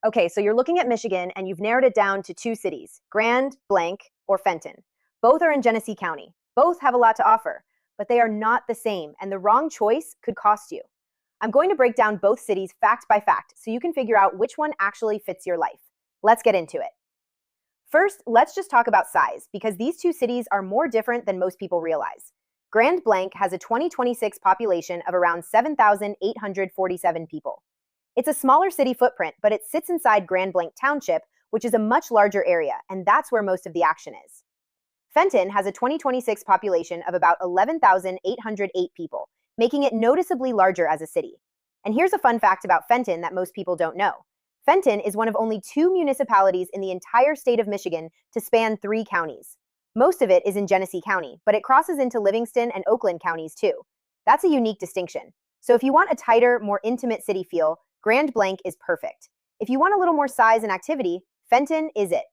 Okay, so you're looking at Michigan and you've narrowed it down to two cities, Grand, Blanc, or Fenton. Both are in Genesee County. Both have a lot to offer, but they are not the same, and the wrong choice could cost you. I'm going to break down both cities fact by fact so you can figure out which one actually fits your life. Let's get into it. First, let's just talk about size, because these two cities are more different than most people realize. Grand Blanc has a 2026 population of around 7,847 people. It's a smaller city footprint, but it sits inside Grand Blanc Township, which is a much larger area, and that's where most of the action is. Fenton has a 2026 population of about 11,808 people, making it noticeably larger as a city. And here's a fun fact about Fenton that most people don't know. Fenton is one of only two municipalities in the entire state of Michigan to span 3 counties. Most of it is in Genesee County, but it crosses into Livingston and Oakland counties too. That's a unique distinction. So if you want a tighter, more intimate city feel, Grand Blanc is perfect. If you want a little more size and activity, Fenton is it.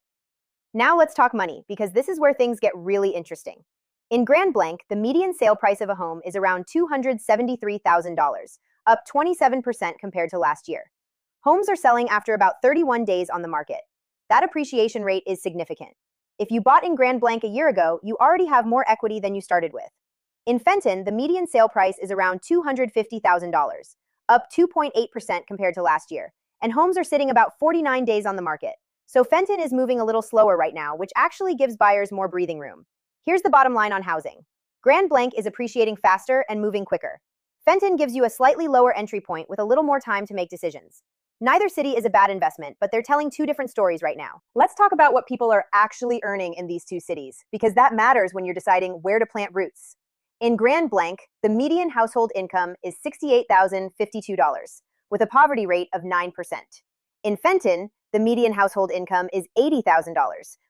Now let's talk money, because this is where things get really interesting. In Grand Blanc, the median sale price of a home is around $273,000, up 27% compared to last year. Homes are selling after about 31 days on the market. That appreciation rate is significant. If you bought in Grand Blanc a year ago, you already have more equity than you started with. In Fenton, the median sale price is around $250,000, up 2.8% compared to last year, and homes are sitting about 49 days on the market. So Fenton is moving a little slower right now, which actually gives buyers more breathing room. Here's the bottom line on housing. Grand Blanc is appreciating faster and moving quicker. Fenton gives you a slightly lower entry point with a little more time to make decisions. Neither city is a bad investment, but they're telling two different stories right now. Let's talk about what people are actually earning in these two cities, because that matters when you're deciding where to plant roots. In Grand Blanc, the median household income is $68,052, with a poverty rate of 9%. In Fenton, the median household income is $80,000,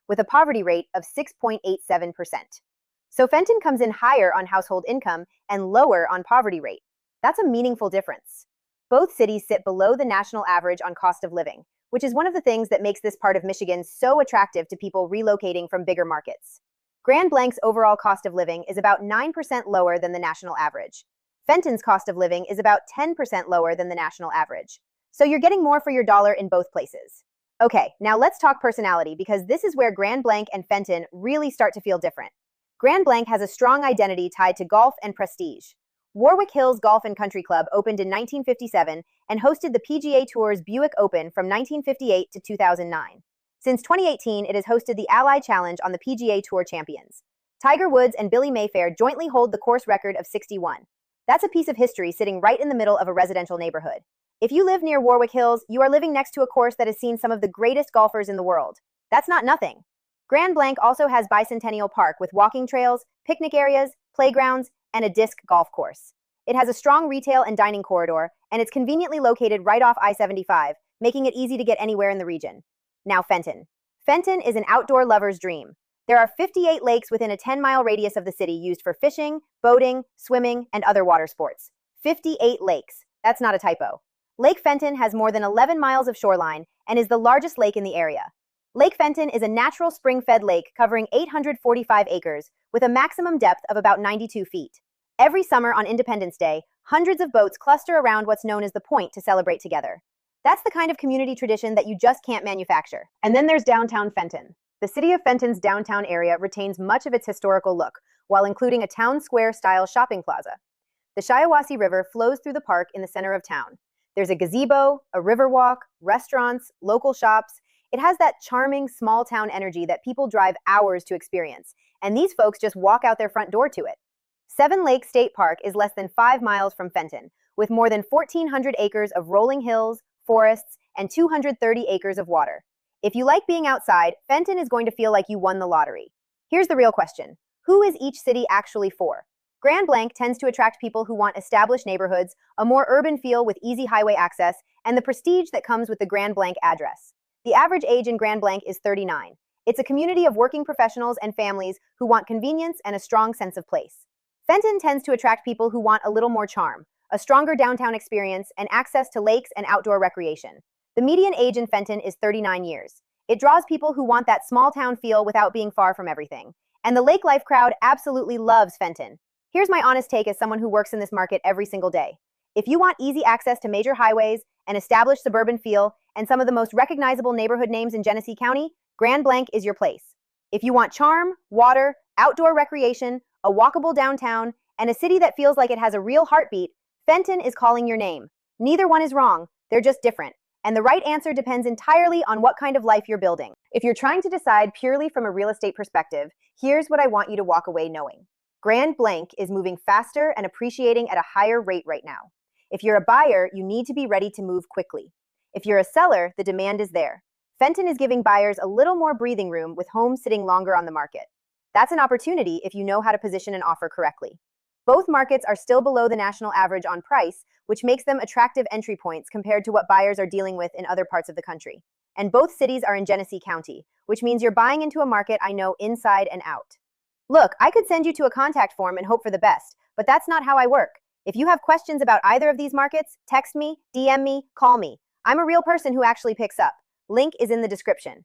with a poverty rate of 6.87%. So Fenton comes in higher on household income and lower on poverty rate. That's a meaningful difference. Both cities sit below the national average on cost of living, which is one of the things that makes this part of Michigan so attractive to people relocating from bigger markets. Grand Blanc's overall cost of living is about 9% lower than the national average. Fenton's cost of living is about 10% lower than the national average. So you're getting more for your dollar in both places. Okay, now let's talk personality, because this is where Grand Blanc and Fenton really start to feel different. Grand Blanc has a strong identity tied to golf and prestige. Warwick Hills Golf and Country Club opened in 1957 and hosted the PGA Tour's Buick Open from 1958 to 2009. Since 2018, it has hosted the Ally Challenge on the PGA Tour Champions. Tiger Woods and Billy Mayfair jointly hold the course record of 61. That's a piece of history sitting right in the middle of a residential neighborhood. If you live near Warwick Hills, you are living next to a course that has seen some of the greatest golfers in the world. That's not nothing. Grand Blanc also has Bicentennial Park with walking trails, picnic areas, playgrounds, and a disc golf course. It has a strong retail and dining corridor, and it's conveniently located right off I-75, making it easy to get anywhere in the region. Now Fenton. Fenton is an outdoor lover's dream. There are 58 lakes within a 10-mile radius of the city used for fishing, boating, swimming, and other water sports. 58 lakes. That's not a typo. Lake Fenton has more than 11 miles of shoreline and is the largest lake in the area. Lake Fenton is a natural spring-fed lake covering 845 acres with a maximum depth of about 92 feet. Every summer on Independence Day, hundreds of boats cluster around what's known as the Point to celebrate together. That's the kind of community tradition that you just can't manufacture. And then there's downtown Fenton. The city of Fenton's downtown area retains much of its historical look, while including a town square-style shopping plaza. The Shiawassee River flows through the park in the center of town. There's a gazebo, a river walk, restaurants, local shops. It has that charming small-town energy that people drive hours to experience, and these folks just walk out their front door to it. Seven Lakes State Park is less than 5 miles from Fenton, with more than 1,400 acres of rolling hills, forests, and 230 acres of water. If you like being outside, Fenton is going to feel like you won the lottery. Here's the real question. Who is each city actually for? Grand Blanc tends to attract people who want established neighborhoods, a more urban feel with easy highway access, and the prestige that comes with the Grand Blanc address. The average age in Grand Blanc is 39. It's a community of working professionals and families who want convenience and a strong sense of place. Fenton tends to attract people who want a little more charm, a stronger downtown experience, and access to lakes and outdoor recreation. The median age in Fenton is 39 years. It draws people who want that small town feel without being far from everything. And the lake life crowd absolutely loves Fenton. Here's my honest take as someone who works in this market every single day. If you want easy access to major highways, an established suburban feel, and some of the most recognizable neighborhood names in Genesee County, Grand Blanc is your place. If you want charm, water, outdoor recreation, a walkable downtown, and a city that feels like it has a real heartbeat, Fenton is calling your name. Neither one is wrong, they're just different. And the right answer depends entirely on what kind of life you're building. If you're trying to decide purely from a real estate perspective, here's what I want you to walk away knowing. Grand Blanc is moving faster and appreciating at a higher rate right now. If you're a buyer, you need to be ready to move quickly. If you're a seller, the demand is there. Fenton is giving buyers a little more breathing room with homes sitting longer on the market. That's an opportunity if you know how to position an offer correctly. Both markets are still below the national average on price, which makes them attractive entry points compared to what buyers are dealing with in other parts of the country. And both cities are in Genesee County, which means you're buying into a market I know inside and out. Look, I could send you to a contact form and hope for the best, but that's not how I work. If you have questions about either of these markets, text me, DM me, call me. I'm a real person who actually picks up. Link is in the description.